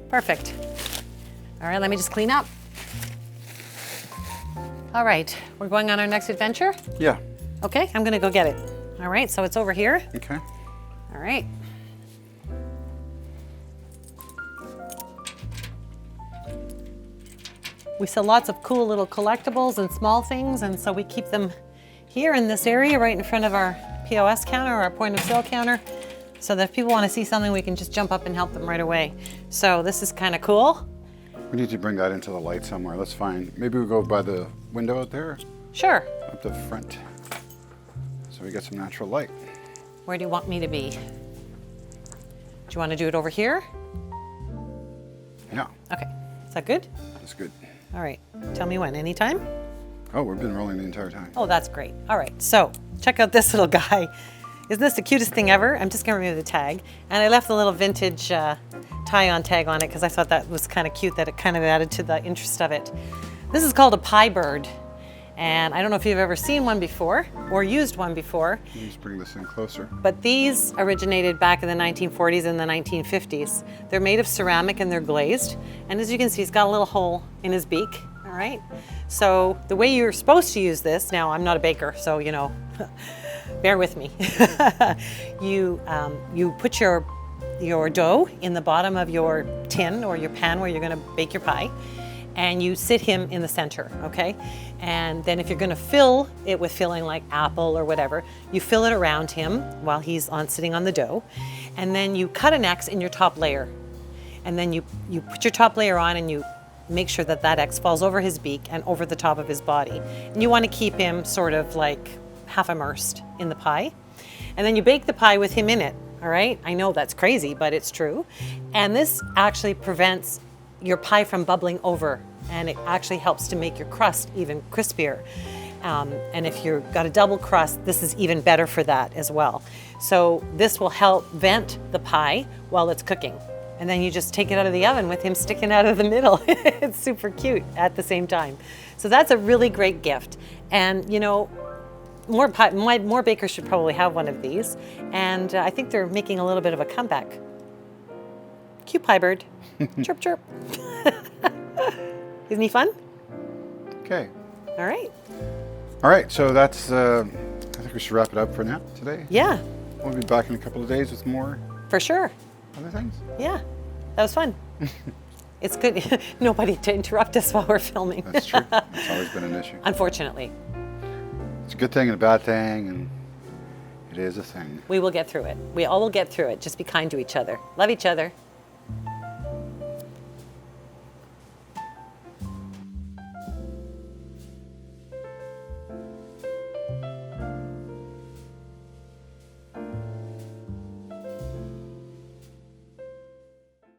Perfect. All right, let me just clean up. All right, we're going on our next adventure? Yeah. Okay, I'm gonna go get it. All right, so it's over here. Okay. All right. We sell lots of cool little collectibles and small things, and so we keep them here in this area right in front of our POS counter or our point of sale counter, so that if people want to see something, we can just jump up and help them right away. So this is kind of cool. We need to bring that into the light somewhere. That's fine. Maybe we'll go by the window out there, Sure. up the front, so we get some natural light. Where do you want me to be? Do you want to do it over here? Yeah, Okay, is that good? that's good. All right, tell me when, anytime? Oh, we've been rolling the entire time. Oh, that's great. All right, so check out this little guy. Isn't this the cutest thing ever? I'm just gonna remove the tag. And I left the little vintage tie-on tag on it because I thought that was kind of cute, that it kind of added to the interest of it. This is called a pie bird. And I don't know if you've ever seen one before or used one before, Let me just bring this in closer. but these originated back in the 1940s and the 1950s. They're made of ceramic and they're glazed. And as you can see, he's got a little hole in his beak, all right? So the way you're supposed to use this, now I'm not a baker, so you know, bear with me. You put your dough in the bottom of your tin or your pan where you're gonna bake your pie, and you sit him in the center, okay? And then if you're gonna fill it with filling like apple or whatever, you fill it around him while he's sitting on the dough, and then you cut an X in your top layer. And then you put your top layer on and you make sure that that X falls over his beak and over the top of his body. And you wanna keep him sort of like half immersed in the pie. And then you bake the pie with him in it, all right? I know that's crazy, but it's true. And this actually prevents your pie from bubbling over, and it actually helps to make your crust even crispier. And if you've got a double crust, this is even better for that as well. So this will help vent the pie while it's cooking. And then you just take it out of the oven with him sticking out of the middle. It's super cute at the same time. So that's a really great gift. And you know, more bakers should probably have one of these. And I think they're making a little bit of a comeback. Cute pie bird. Chirp, chirp. Isn't he fun? Okay. All right. All right, so that's, I think we should wrap it up for now today. Yeah, We'll be back in a couple of days with more for sure. other things. Yeah, that was fun. It's good. Nobody to interrupt us while we're filming. That's true. It's always been an issue. Unfortunately. It's a good thing and a bad thing, and it is a thing. We will get through it. We all will get through it. Just be kind to each other. Love each other.